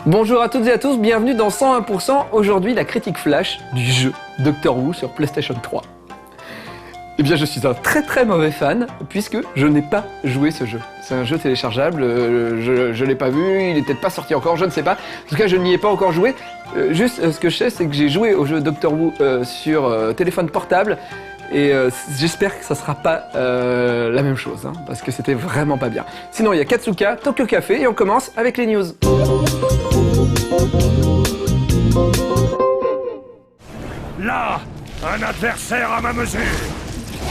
Bonjour à toutes et à tous, bienvenue dans 101%, aujourd'hui la critique flash du jeu Doctor Who sur PlayStation 3. Eh bien je suis un très mauvais fan puisque je n'ai pas joué ce jeu. C'est un jeu téléchargeable, je l'ai pas vu, il n'est peut-être pas sorti encore, je ne sais pas. En tout cas je n'y ai pas encore joué. Juste ce que je sais c'est que j'ai joué au jeu Doctor Who sur téléphone portable. Et j'espère que ça sera pas la même chose, hein, parce que c'était vraiment pas bien. Sinon, il y a Katsuka, Tokyo Café, et on commence avec les news. Là, un adversaire à ma mesure.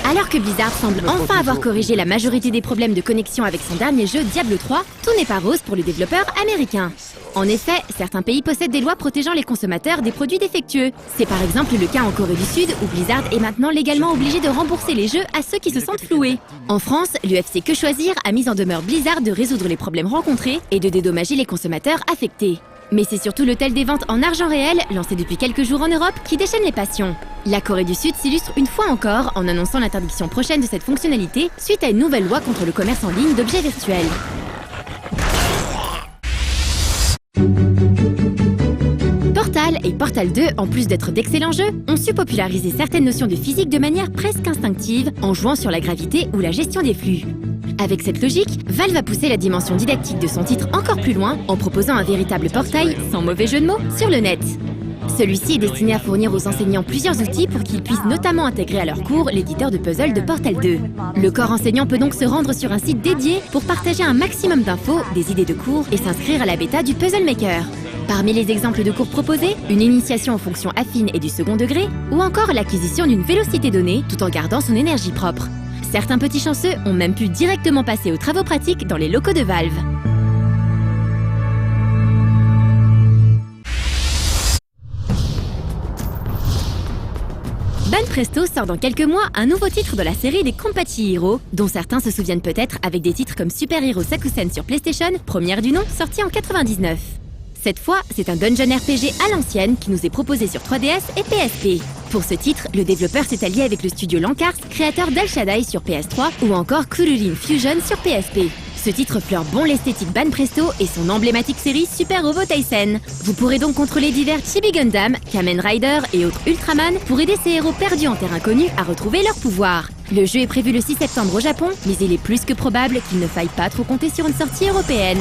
Alors que Blizzard semble enfin avoir corrigé la majorité des problèmes de connexion avec son dernier jeu Diablo 3, tout n'est pas rose pour les développeurs américains. En effet, certains pays possèdent des lois protégeant les consommateurs des produits défectueux. C'est par exemple le cas en Corée du Sud, où Blizzard est maintenant légalement obligé de rembourser les jeux à ceux qui se sentent floués. En France, l'UFC Que Choisir a mis en demeure Blizzard de résoudre les problèmes rencontrés et de dédommager les consommateurs affectés. Mais c'est surtout le tel des ventes en argent réel, lancé depuis quelques jours en Europe, qui déchaîne les passions. La Corée du Sud s'illustre une fois encore en annonçant l'interdiction prochaine de cette fonctionnalité suite à une nouvelle loi contre le commerce en ligne d'objets virtuels. Portal et Portal 2, en plus d'être d'excellents jeux, ont su populariser certaines notions de physique de manière presque instinctive en jouant sur la gravité ou la gestion des flux. Avec cette logique, Valve a poussé la dimension didactique de son titre encore plus loin en proposant un véritable portail, sans mauvais jeu de mots, sur le net. Celui-ci est destiné à fournir aux enseignants plusieurs outils pour qu'ils puissent notamment intégrer à leur cours l'éditeur de puzzle de Portal 2. Le corps enseignant peut donc se rendre sur un site dédié pour partager un maximum d'infos, des idées de cours et s'inscrire à la bêta du Puzzle Maker. Parmi les exemples de cours proposés, une initiation aux fonctions affines et du second degré, ou encore l'acquisition d'une vélocité donnée tout en gardant son énergie propre. Certains petits chanceux ont même pu directement passer aux travaux pratiques dans les locaux de Valve. Banpresto sort dans quelques mois un nouveau titre de la série des Konpachi Hero, dont certains se souviennent peut-être avec des titres comme Super Hero Sakusen sur PlayStation, première du nom, sorti en 99. Cette fois, c'est un dungeon RPG à l'ancienne qui nous est proposé sur 3DS et PSP. Pour ce titre, le développeur s'est allié avec le studio Lankars, créateur d'Al Shaddai sur PS3 ou encore Kururin Fusion sur PSP. Ce titre fleure bon l'esthétique Banpresto et son emblématique série Super Robot Taisen. Vous pourrez donc contrôler divers Chibi Gundam, Kamen Rider et autres Ultraman pour aider ces héros perdus en terre inconnue à retrouver leur pouvoir. Le jeu est prévu le 6 septembre au Japon, mais il est plus que probable qu'il ne faille pas trop compter sur une sortie européenne.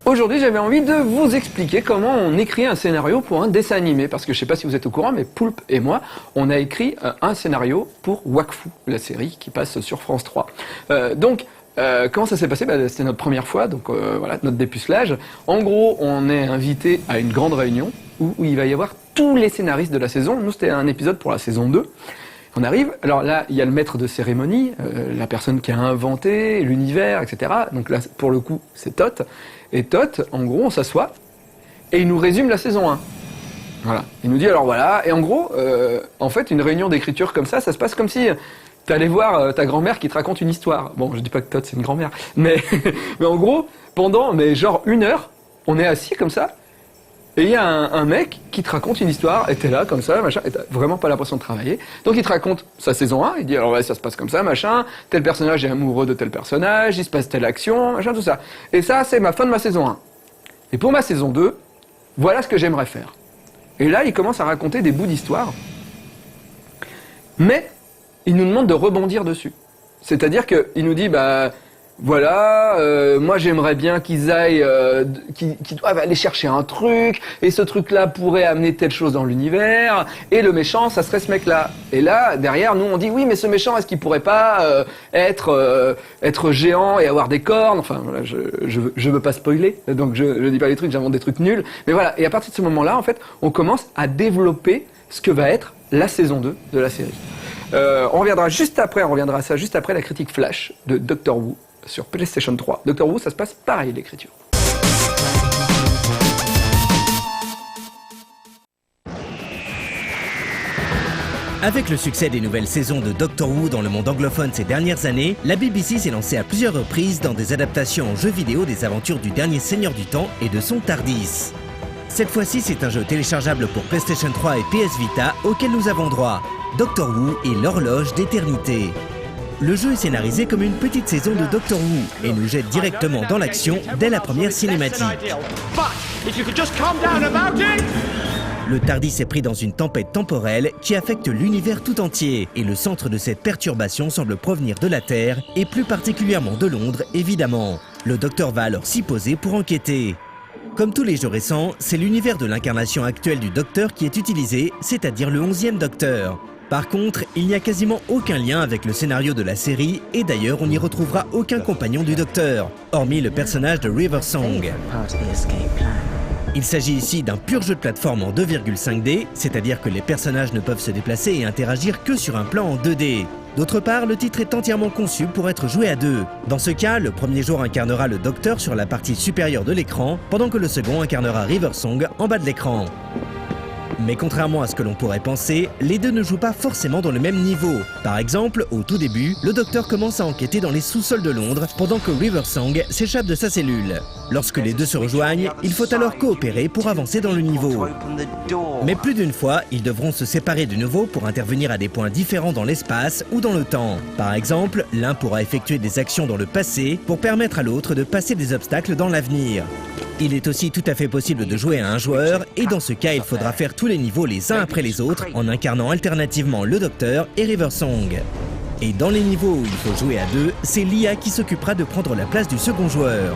Aujourd'hui, j'avais envie de vous expliquer comment on écrit un scénario pour un dessin animé, parce que je sais pas si vous êtes au courant, mais Poulpe et moi, on a écrit un scénario pour Wakfu, la série qui passe sur France 3. Comment ça s'est passé ? C'était notre première fois, donc voilà, notre dépucelage. En gros, on est invité à une grande réunion où il va y avoir tous les scénaristes de la saison. Nous, c'était un épisode pour la saison 2. On arrive, alors là, il y a le maître de cérémonie, la personne qui a inventé l'univers, etc. Donc là, pour le coup, c'est Tot. Et Tot, en gros, on s'assoit et il nous résume la saison 1. Voilà. Il nous dit, alors voilà, et en gros, en fait, une réunion d'écriture comme ça se passe comme si t'allais voir ta grand-mère qui te raconte une histoire. Bon, je dis pas que Tot, c'est une grand-mère, mais en gros, pendant genre 1 heure, on est assis comme ça, et il y a un mec qui te raconte une histoire, et t'es là, comme ça, machin, et t'as vraiment pas l'impression de travailler. Donc il te raconte sa saison 1, il dit, alors ouais, ça se passe comme ça, machin, tel personnage est amoureux de tel personnage, il se passe telle action, machin, tout ça. Et ça, c'est ma fin de ma saison 1. Et pour ma saison 2, voilà ce que j'aimerais faire. Et là, il commence à raconter des bouts d'histoire, mais il nous demande de rebondir dessus. C'est-à-dire qu'il nous dit, voilà, moi j'aimerais bien qu'ils aillent, qu'ils doivent aller chercher un truc, et ce truc-là pourrait amener telle chose dans l'univers, et le méchant, ça serait ce mec-là. Et là, derrière, nous on dit, oui, mais ce méchant, est-ce qu'il pourrait pas être géant et avoir des cornes ? Enfin, voilà, je veux pas spoiler, donc je dis pas les trucs, j'invente des trucs nuls. Mais voilà, et à partir de ce moment-là, en fait, on commence à développer ce que va être la saison 2 de la série. On reviendra à ça juste après la critique flash de Doctor Who sur PlayStation 3. Doctor Who, ça se passe pareil, l'écriture. Avec le succès des nouvelles saisons de Doctor Who dans le monde anglophone ces dernières années, la BBC s'est lancée à plusieurs reprises dans des adaptations en jeux vidéo des aventures du dernier Seigneur du Temps et de son TARDIS. Cette fois-ci, c'est un jeu téléchargeable pour PlayStation 3 et PS Vita auquel nous avons droit. Doctor Who et l'horloge d'éternité. Le jeu est scénarisé comme une petite saison de Doctor Who et nous jette directement dans l'action dès la première cinématique. Le TARDIS est pris dans une tempête temporelle qui affecte l'univers tout entier et le centre de cette perturbation semble provenir de la Terre et plus particulièrement de Londres évidemment. Le Docteur va alors s'y poser pour enquêter. Comme tous les jeux récents, c'est l'univers de l'incarnation actuelle du Docteur qui est utilisé, c'est-à-dire le 11e Docteur. Par contre, il n'y a quasiment aucun lien avec le scénario de la série et d'ailleurs on n'y retrouvera aucun compagnon du Docteur, hormis le personnage de River Song. Il s'agit ici d'un pur jeu de plateforme en 2,5D, c'est-à-dire que les personnages ne peuvent se déplacer et interagir que sur un plan en 2D. D'autre part, le titre est entièrement conçu pour être joué à deux. Dans ce cas, le premier joueur incarnera le Docteur sur la partie supérieure de l'écran, pendant que le second incarnera River Song en bas de l'écran. Mais contrairement à ce que l'on pourrait penser, les deux ne jouent pas forcément dans le même niveau. Par exemple, au tout début, le Docteur commence à enquêter dans les sous-sols de Londres pendant que River Song s'échappe de sa cellule. Lorsque les deux se rejoignent, il faut alors coopérer pour avancer dans le niveau. Mais plus d'une fois, ils devront se séparer de nouveau pour intervenir à des points différents dans l'espace ou dans le temps. Par exemple, l'un pourra effectuer des actions dans le passé pour permettre à l'autre de passer des obstacles dans l'avenir. Il est aussi tout à fait possible de jouer à un joueur et dans ce cas, il faudra faire tous les niveaux les uns après les autres en incarnant alternativement le Docteur et River Song. Et dans les niveaux où il faut jouer à deux, c'est l'IA qui s'occupera de prendre la place du second joueur.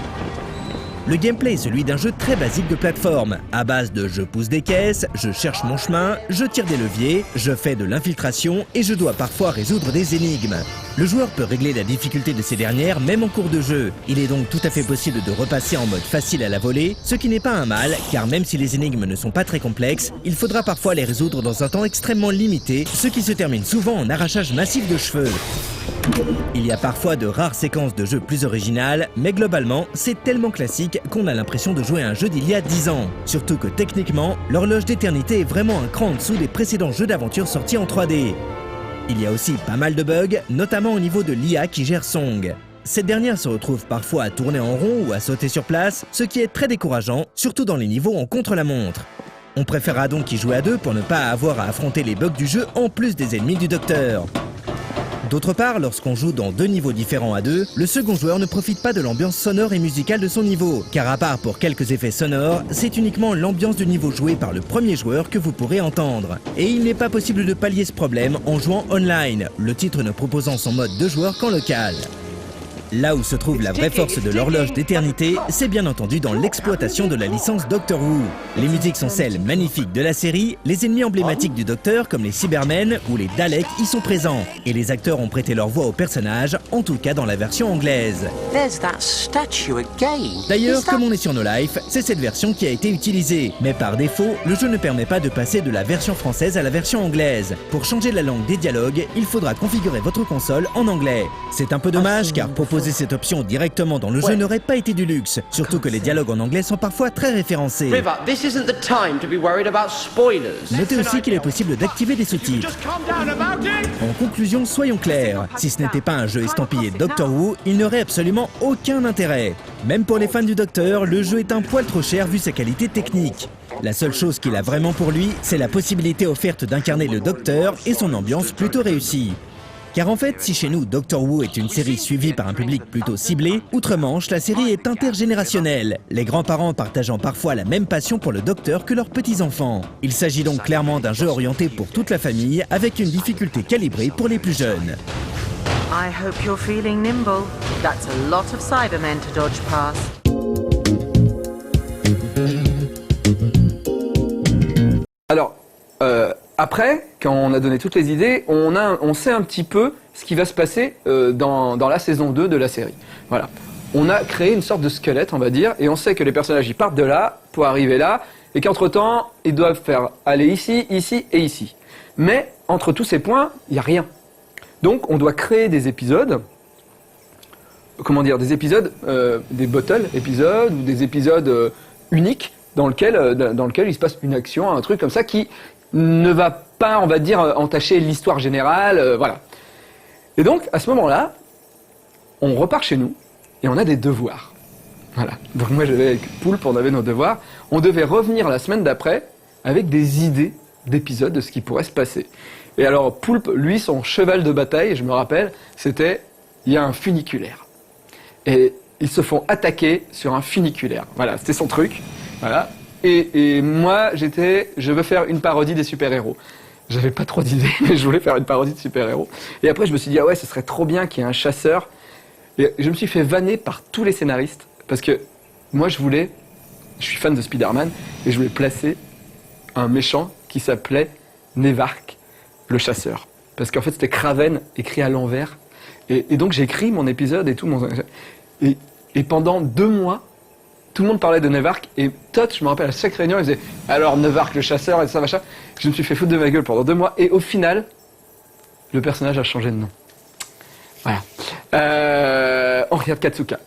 Le gameplay est celui d'un jeu très basique de plateforme, à base de je pousse des caisses, je cherche mon chemin, je tire des leviers, je fais de l'infiltration et je dois parfois résoudre des énigmes. Le joueur peut régler la difficulté de ces dernières même en cours de jeu. Il est donc tout à fait possible de repasser en mode facile à la volée, ce qui n'est pas un mal, car même si les énigmes ne sont pas très complexes, il faudra parfois les résoudre dans un temps extrêmement limité, ce qui se termine souvent en arrachage massif de cheveux. Il y a parfois de rares séquences de jeu plus originales, mais globalement, c'est tellement classique qu'on a l'impression de jouer à un jeu d'il y a 10 ans. Surtout que techniquement, l'horloge d'éternité est vraiment un cran en dessous des précédents jeux d'aventure sortis en 3D. Il y a aussi pas mal de bugs, notamment au niveau de l'IA qui gère Song. Cette dernière se retrouve parfois à tourner en rond ou à sauter sur place, ce qui est très décourageant, surtout dans les niveaux en contre-la-montre. On préférera donc y jouer à deux pour ne pas avoir à affronter les bugs du jeu en plus des ennemis du Docteur. D'autre part, lorsqu'on joue dans deux niveaux différents à deux, le second joueur ne profite pas de l'ambiance sonore et musicale de son niveau, car à part pour quelques effets sonores, c'est uniquement l'ambiance du niveau joué par le premier joueur que vous pourrez entendre. Et il n'est pas possible de pallier ce problème en jouant online, le titre ne proposant son mode de joueur qu'en local. Là où se trouve la vraie force de l'horloge d'éternité, c'est bien entendu dans l'exploitation de la licence Doctor Who. Les musiques sont celles magnifiques de la série, les ennemis emblématiques du Docteur comme les Cybermen ou les Daleks y sont présents. Et les acteurs ont prêté leur voix aux personnages, en tout cas dans la version anglaise. D'ailleurs, comme on est sur No Life, c'est cette version qui a été utilisée. Mais par défaut, le jeu ne permet pas de passer de la version française à la version anglaise. Pour changer la langue des dialogues, il faudra configurer votre console en anglais. C'est un peu dommage car proposer cette option directement dans le jeu n'aurait pas été du luxe, surtout que les dialogues en anglais sont parfois très référencés. Notez aussi qu'il est possible d'activer des sous-titres. En conclusion, soyons clairs, si ce n'était pas un jeu estampillé Doctor Who, il n'aurait absolument aucun intérêt. Même pour les fans du Docteur, le jeu est un poil trop cher vu sa qualité technique. La seule chose qu'il a vraiment pour lui, c'est la possibilité offerte d'incarner le Docteur et son ambiance plutôt réussie. Car en fait, si chez nous Doctor Who est une série suivie par un public plutôt ciblé, outre-Manche, la série est intergénérationnelle, les grands-parents partageant parfois la même passion pour le Docteur que leurs petits-enfants. Il s'agit donc clairement d'un jeu orienté pour toute la famille, avec une difficulté calibrée pour les plus jeunes. I hope you're feeling nimble. That's a lot of Cybermen to dodge past. Alors, après, quand on a donné toutes les idées, on sait un petit peu ce qui va se passer dans la saison 2 de la série. Voilà. On a créé une sorte de squelette, on va dire, et on sait que les personnages ils partent de là pour arriver là, et qu'entre-temps, ils doivent faire aller ici, ici et ici. Mais entre tous ces points, il n'y a rien. Donc, on doit créer des épisodes, comment dire, des épisodes, des bottle épisodes, ou des épisodes uniques, dans lequel il se passe une action, un truc comme ça, qui ne va pas, on va dire, entacher l'histoire générale, voilà. Et donc, à ce moment-là, on repart chez nous et on a des devoirs. Voilà. Donc moi, j'avais avec Poulpe, on avait nos devoirs. On devait revenir la semaine d'après avec des idées d'épisodes de ce qui pourrait se passer. Et alors, Poulpe, lui, son cheval de bataille, je me rappelle, c'était, il y a un funiculaire. Et ils se font attaquer sur un funiculaire. Voilà, c'était son truc. Voilà. Et moi, je veux faire une parodie des super-héros. J'avais pas trop d'idées, mais je voulais faire une parodie de super-héros. Et après, je me suis dit, ah ouais, ce serait trop bien qu'il y ait un chasseur. Et je me suis fait vanner par tous les scénaristes, parce que moi, je suis fan de Spider-Man, et je voulais placer un méchant qui s'appelait Nevark, le chasseur. Parce qu'en fait, c'était Kraven écrit à l'envers. Et donc, j'ai écrit mon épisode et tout. Et pendant 2 mois, tout le monde parlait de Nevark. Et Todd, je me rappelle, à chaque réunion, il disait « Alors, Nevark, le chasseur, et ça, machin. » Je me suis fait foutre de ma gueule pendant 2 mois. Et au final, le personnage a changé de nom. Voilà. On regarde Katsuka.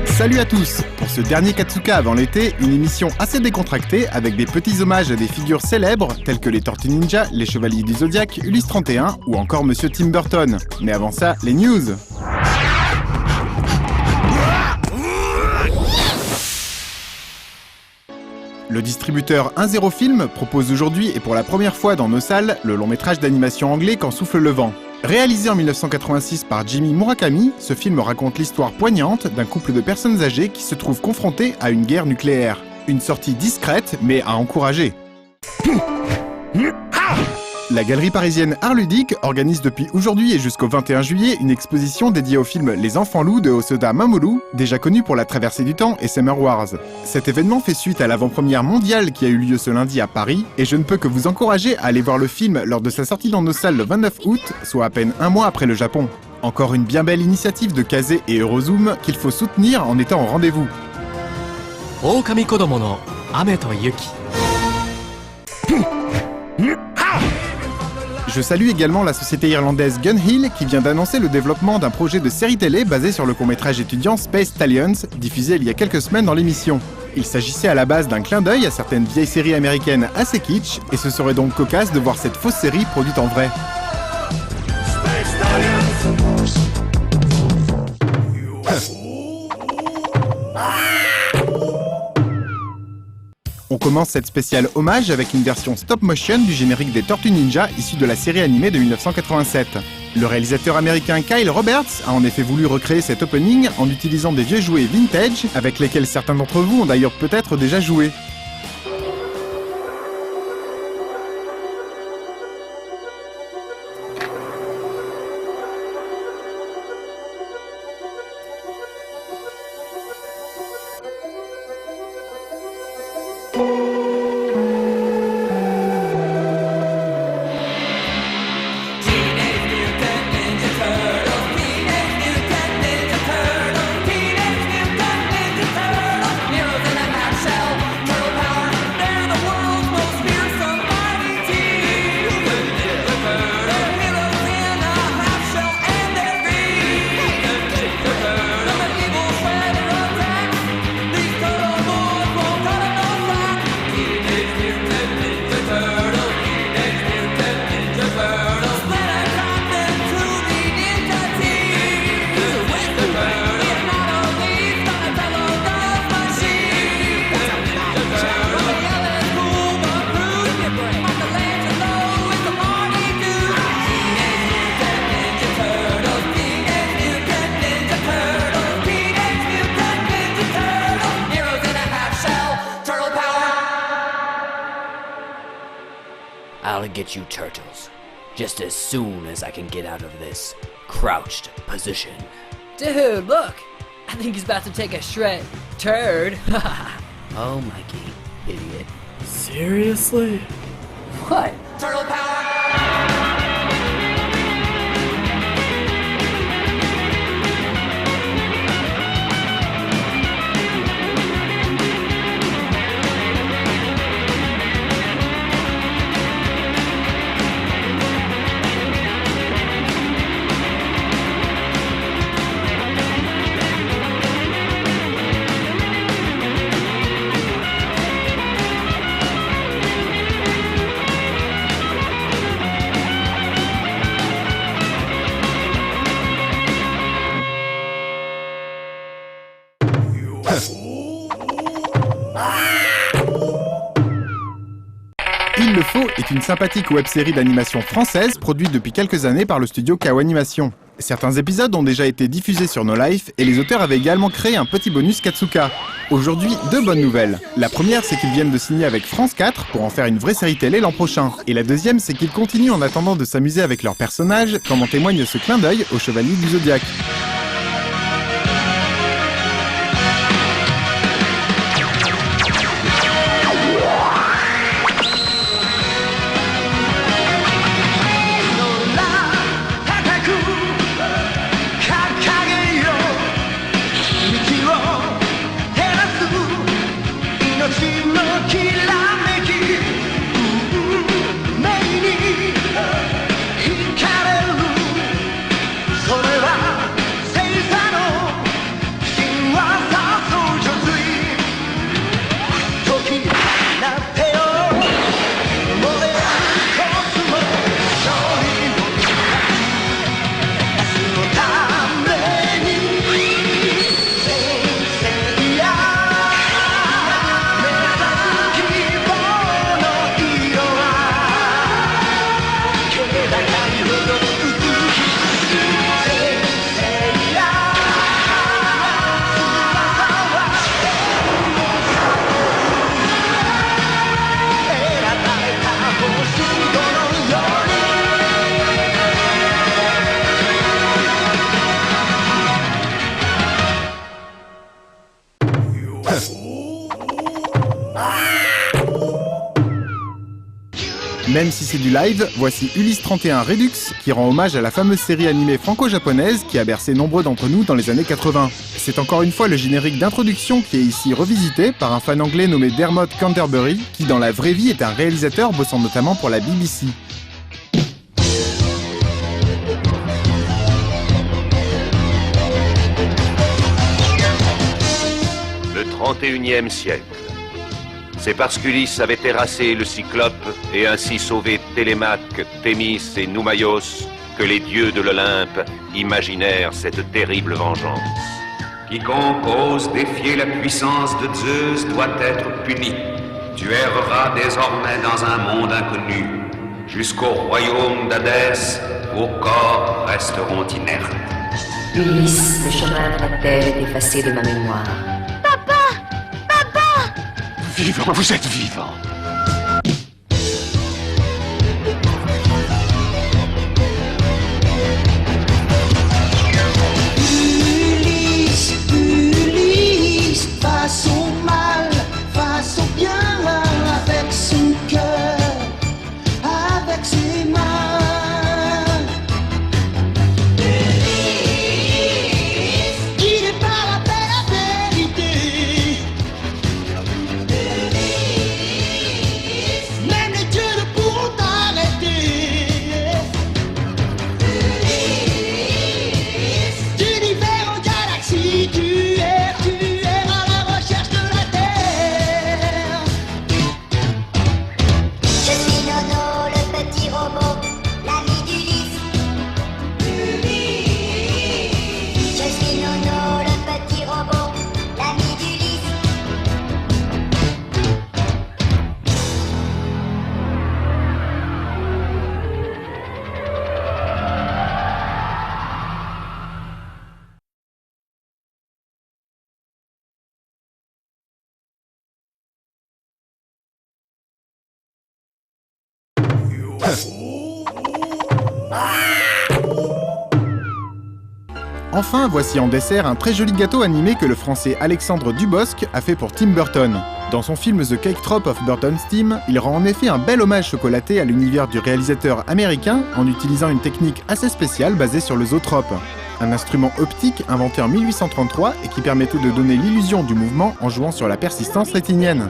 Salut à tous! Pour ce dernier Katsuka avant l'été, une émission assez décontractée avec des petits hommages à des figures célèbres telles que les Tortues Ninja, les Chevaliers du Zodiaque, Ulysse 31 ou encore Monsieur Tim Burton. Mais avant ça, les news! Le distributeur 1-0 Film propose aujourd'hui et pour la première fois dans nos salles le long métrage d'animation anglais Quand souffle le vent. Réalisé en 1986 par Jimmy Murakami, ce film raconte l'histoire poignante d'un couple de personnes âgées qui se trouvent confrontées à une guerre nucléaire. Une sortie discrète mais à encourager. La galerie parisienne Art Ludique organise depuis aujourd'hui et jusqu'au 21 juillet une exposition dédiée au film Les Enfants Loups de Hosoda Mamoru, déjà connu pour La Traversée du Temps et Summer Wars. Cet événement fait suite à l'avant-première mondiale qui a eu lieu ce lundi à Paris, et je ne peux que vous encourager à aller voir le film lors de sa sortie dans nos salles le 29 août, soit à peine 1 mois après le Japon. Encore une bien belle initiative de Kazé et Eurozoom qu'il faut soutenir en étant au rendez-vous. Okami Kodomo no Ame to Yuki. Je salue également la société irlandaise Gunhill qui vient d'annoncer le développement d'un projet de série télé basé sur le court-métrage étudiant Space Stallions, diffusé il y a quelques semaines dans l'émission. Il s'agissait à la base d'un clin d'œil à certaines vieilles séries américaines assez kitsch, et ce serait donc cocasse de voir cette fausse série produite en vrai. On commence cette spéciale hommage avec une version stop-motion du générique des Tortues Ninja issu de la série animée de 1987. Le réalisateur américain Kyle Roberts a en effet voulu recréer cet opening en utilisant des vieux jouets vintage avec lesquels certains d'entre vous ont d'ailleurs peut-être déjà joué. I'll get you turtles, just as soon as I can get out of this crouched position. Dude, look! I think he's about to take a shred. Turd. Oh, Mikey, idiot. Seriously? What? Turtle power! est une sympathique web-série d'animation française produite depuis quelques années par le studio KO Animation. Certains épisodes ont déjà été diffusés sur No Life et les auteurs avaient également créé un petit bonus Katsuka. Aujourd'hui, 2 bonnes nouvelles. La première, c'est qu'ils viennent de signer avec France 4 pour en faire une vraie série télé l'an prochain. Et la deuxième, c'est qu'ils continuent en attendant de s'amuser avec leurs personnages, comme en témoigne ce clin d'œil au Chevalier du Zodiaque. Même si c'est du live, voici Ulysse 31 Redux qui rend hommage à la fameuse série animée franco-japonaise qui a bercé nombreux d'entre nous dans les années 80. C'est encore une fois le générique d'introduction qui est ici revisité par un fan anglais nommé Dermot Canterbury qui dans la vraie vie est un réalisateur bossant notamment pour la BBC. Le 31e siècle. C'est parce qu'Ulysse avait terrassé le Cyclope et ainsi sauvé Télémaque, Thémis et Noumaios que les dieux de l'Olympe imaginèrent cette terrible vengeance. Quiconque ose défier la puissance de Zeus doit être puni. Tu erreras désormais dans un monde inconnu. Jusqu'au royaume d'Hadès, vos corps resteront inertes. Ulysse, le chemin de la terre est effacé de ma mémoire. Vivant, vous êtes vivant. Ulysse, Ulysse, face au mal, face au bien, avec son cœur, avec ses mains. Ulysse, guidé par la paix, la vérité. Même les dieux ne pourront t'arrêter. D'univers en galaxie, tu erres à la recherche de la terre. Je suis Nono, le petit robot, l'ami d'Ulysse. Je suis Nono, le petit robot, l'ami d'Ulysse. Enfin, voici en dessert un très joli gâteau animé que le français Alexandre Dubosc a fait pour Tim Burton. Dans son film The Cake Drop of Burton's Tim, il rend en effet un bel hommage chocolaté à l'univers du réalisateur américain en utilisant une technique assez spéciale basée sur le zootrope. Un instrument optique inventé en 1833 et qui permettait de donner l'illusion du mouvement en jouant sur la persistance rétinienne.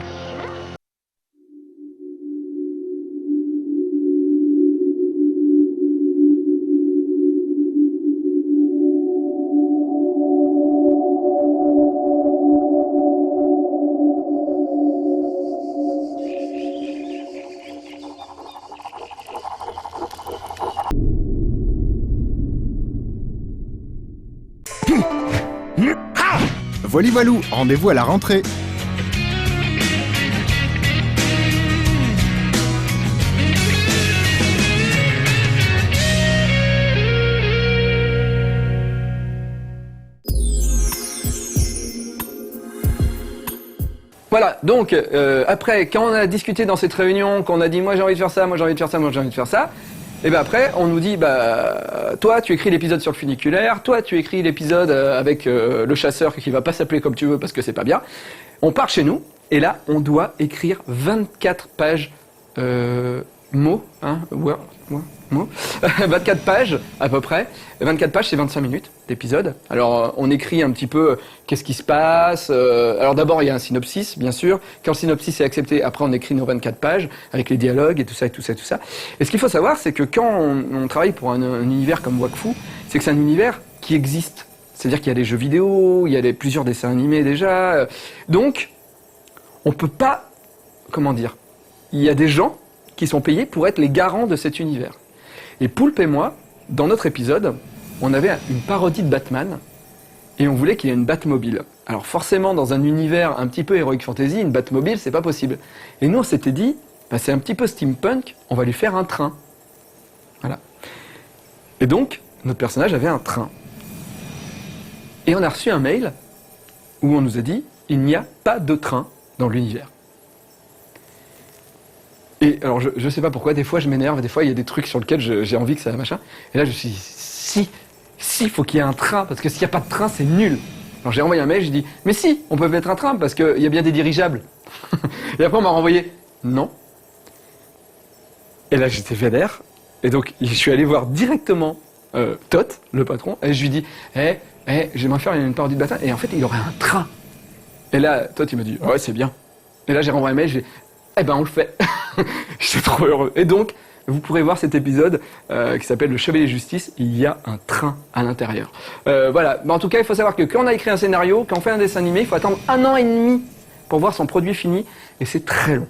Voili voilou, rendez-vous à la rentrée. Voilà, donc après, quand on a discuté dans cette réunion, qu'on a dit moi j'ai envie de faire ça, moi j'ai envie de faire ça, moi j'ai envie de faire ça, et ben après on nous dit toi tu écris l'épisode sur le funiculaire, toi tu écris l'épisode avec le chasseur qui va pas s'appeler comme tu veux parce que c'est pas bien. On part chez nous et là on doit écrire 24 pages mots, hein, mots, 24 pages à peu près. 24 pages, c'est 25 minutes d'épisode. Alors, on écrit un petit peu qu'est-ce qui se passe. Alors d'abord, il y a un synopsis, bien sûr. Quand le synopsis est accepté, après, on écrit nos 24 pages avec les dialogues et tout ça, et tout ça, et tout ça. Et ce qu'il faut savoir, c'est que quand on travaille pour un univers comme Wakfu, c'est que c'est un univers qui existe. C'est-à-dire qu'il y a des jeux vidéo, il y a plusieurs dessins animés déjà. Donc, on peut pas... Comment dire ? Il y a des gens qui sont payés pour être les garants de cet univers. Et Poulpe et moi, dans notre épisode, on avait une parodie de Batman et on voulait qu'il y ait une Batmobile. Alors forcément, dans un univers un petit peu Heroic Fantasy, une Batmobile, c'est pas possible. Et nous, on s'était dit, c'est un petit peu steampunk, on va lui faire un train. Voilà. Et donc, notre personnage avait un train. Et on a reçu un mail où on nous a dit, il n'y a pas de train dans l'univers. Et alors, je sais pas pourquoi, des fois je m'énerve, des fois il y a des trucs sur lesquels j'ai envie que ça machin. Et là, je me suis dit, si, faut qu'il y ait un train, parce que s'il n'y a pas de train, c'est nul. Alors j'ai envoyé un mail, j'ai dit, mais si, on peut mettre un train, parce qu'il y a bien des dirigeables. Et après, on m'a renvoyé, non. Et là, j'étais vénère. Et donc, je suis allé voir directement Tot, le patron, et je lui dis, j'aimerais faire une parodie de Batman, et en fait, il y aurait un train. Et là, Tot, il m'a dit, ouais, c'est bien. Et là, j'ai renvoyé un mail, j'ai dit, on le fait. J'étais trop heureux. Et donc, vous pourrez voir cet épisode qui s'appelle Le Chevalier Justice. Il y a un train à l'intérieur. Voilà. Mais en tout cas, il faut savoir que quand on a écrit un scénario, quand on fait un dessin animé, il faut attendre 1 an et demi pour voir son produit fini. Et c'est très long.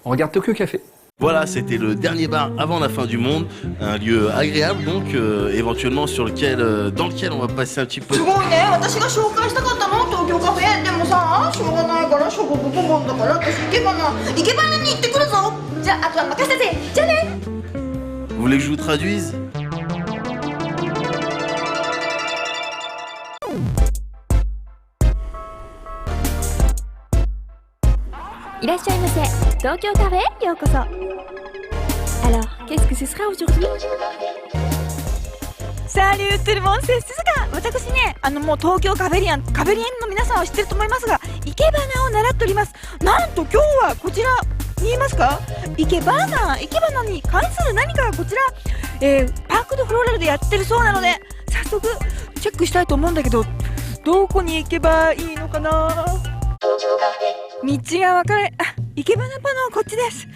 On regarde Tokyo Café. Voilà, c'était le dernier bar avant la fin du monde, un lieu agréable donc éventuellement dans lequel on va passer un petit peu. すごいね、私が紹介したかったの東京カフェ。でもさ、しょうがないからしょぼぼぼぼんだから私生け花に行ってくるぞ。じゃああとは任せて。じゃあね。 Vous voulez que je vous traduise? Alors, qu'est-ce que ce sera aujourd'hui? Salut tout le monde, c'est Suzuka! 私ね、もう東京カフェリアンの皆さんは知ってると思いますが、生け花を習っております。なんと今日はこちら、見えますか？生け花に関する何かがこちら、パークドフローラルでやってるそうなので、早速チェックしたいと思うんだけど、どこに行けばいいのかな？道が分かれ、生け花パノこっちです。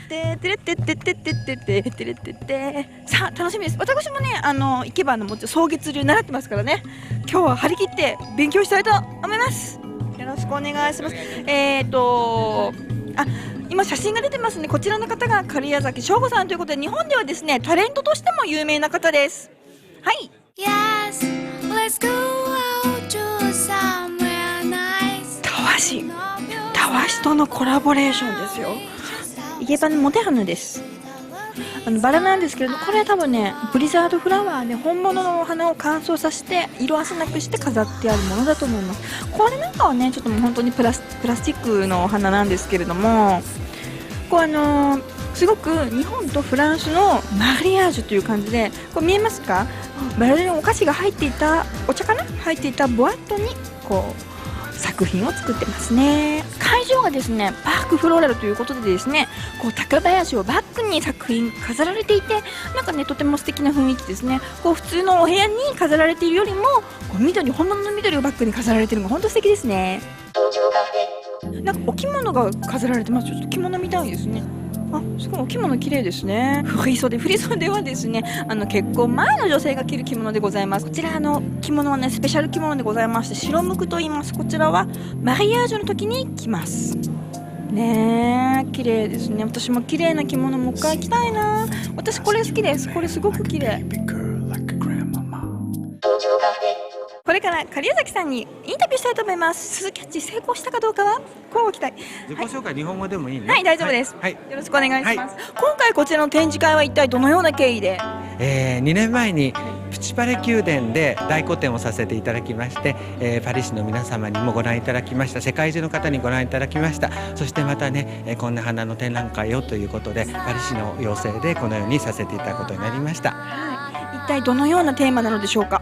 さあ楽しみです。私もね生け花もちろん草月流習ってますからね。今日は張り切って勉強したいと思います。よろしくお願いします。今写真が出てますね。こちらの方が狩矢崎翔吾さんということで、日本ではですねタレントとしても有名な方です。はい。Yes, let's go out to somewhere nice. たわしとのコラボレーションですよ。生け花モデルヌです。バラなんですけれど、これ多分ねブリザードフラワーで本物のお花を乾燥させて色あせなくして飾ってあるものだと思います。これなんかはねちょっともう本当にプラスチックのお花なんですけれども、こうすごく日本とフランスのマリアージュという感じで、これ見えますか？バラにお菓子が入っていたお茶かな入っていたボアットにこう作品を作ってますね。会場がですねパークフローラルということでですね、こう竹林をバックに作品飾られていて、なんかねとても素敵な雰囲気ですね。こう普通のお部屋に飾られているよりもこう本物の緑をバックに飾られているのが本当素敵ですね。なんかお着物が飾られてます。ちょっと着物みたいですね。すごいお着物綺麗ですね。振り袖はですね結婚前の女性が着る着物でございます。こちら着物はねスペシャル着物でございまして、白むくと言います。こちらはマリアージュの時に着ますね。綺麗ですね。私も綺麗な着物もう一回着たいな。私これ好きです。これすごく綺麗。これから狩矢崎さんにインタビューしたいと思います。鈴キャッチ成功したかどうかはこう期待。自己紹介、日本語でもいいね。はい、大丈夫です。よろしくお願いします。今回こちらの展示会は一体どのような経緯で？ 2年前にプチパレ宮殿で大個展をさせていただきまして、パリ市の皆様にもご覧いただきました。世界中の方にご覧いただきました。そしてまたね、こんな花の展覧会をということでパリ市の要請でこのようにさせていただくことになりました。一体どのようなテーマなのでしょうか。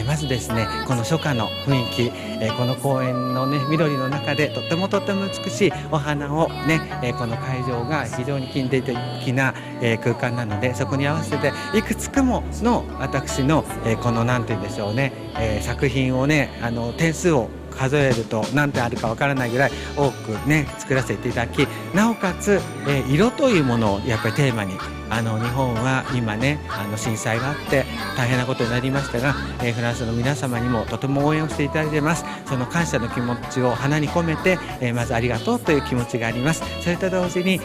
まずですね、この初夏の雰囲気、この公園のね緑の中でとても美しいお花をね、この会場が非常に近代的な、空間なので、そこに合わせていくつかもの私の、このなんて言うんでしょうね、作品をね点数を数えると何点あるかわからないぐらい多くね作らせていただき、なおかつ、色というものをやっぱりテーマに日本は今ね震災があって大変なことになりましたが、フランスの皆様にもとても応援をしていただいています。その感謝の気持ちを花に込めて、まずありがとうという気持ちがあります。それと同時に、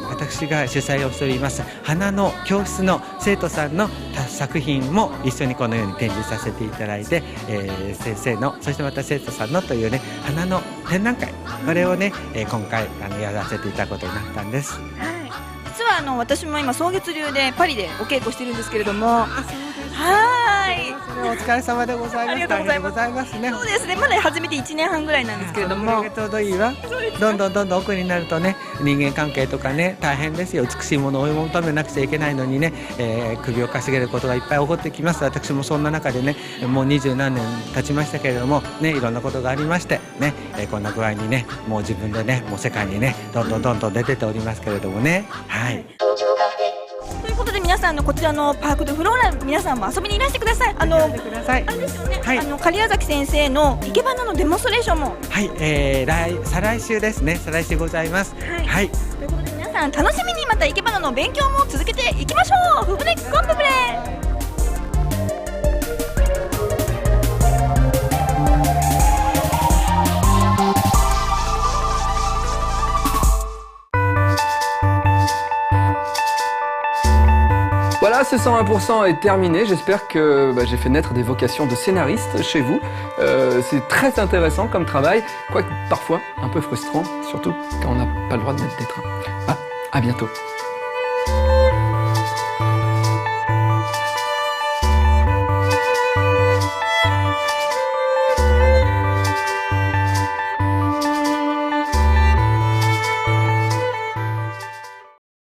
私が主催をしております花の教室の生徒さんの作品も一緒にこのように展示させていただいて、先生のそしてまた生徒さんのというね花の展覧会、これをね、今回やらせていただくことになったんです。実は私も今草月流でパリでお稽古してるんですけれども、お疲れ様でございます。ありがとうございますね。そうですね、まだ始めて1年半ぐらいなんですけれども、ちょうどいいわ。どんどん奥になるとね、人間関係とかね大変ですよ。美しいものを追い求めなくちゃいけないのにね、首をかしげることがいっぱい起こってきます。私もそんな中でね、もう20何年経ちましたけれどもね、いろんなことがありましてね、こんな具合にねもう自分でねもう世界にねどんどん出てっておりますけれどもね。はい。ということで皆さんこちらのパーク・ドゥ・フローラ皆さんも遊びにいらしてください。あれですよね、狩矢崎先生の生け花のデモンストレーションも再来週ですね。再来週ございます。はい。ということで皆さん楽しみにまた生け花の勉強も続けていきましょう。フブネコンブブレ。Voilà, ce 101% est terminé. J'espère que j'ai fait naître des vocations de scénariste chez vous. C'est très intéressant comme travail, quoique parfois un peu frustrant, surtout quand on n'a pas le droit de mettre des trains. À bientôt.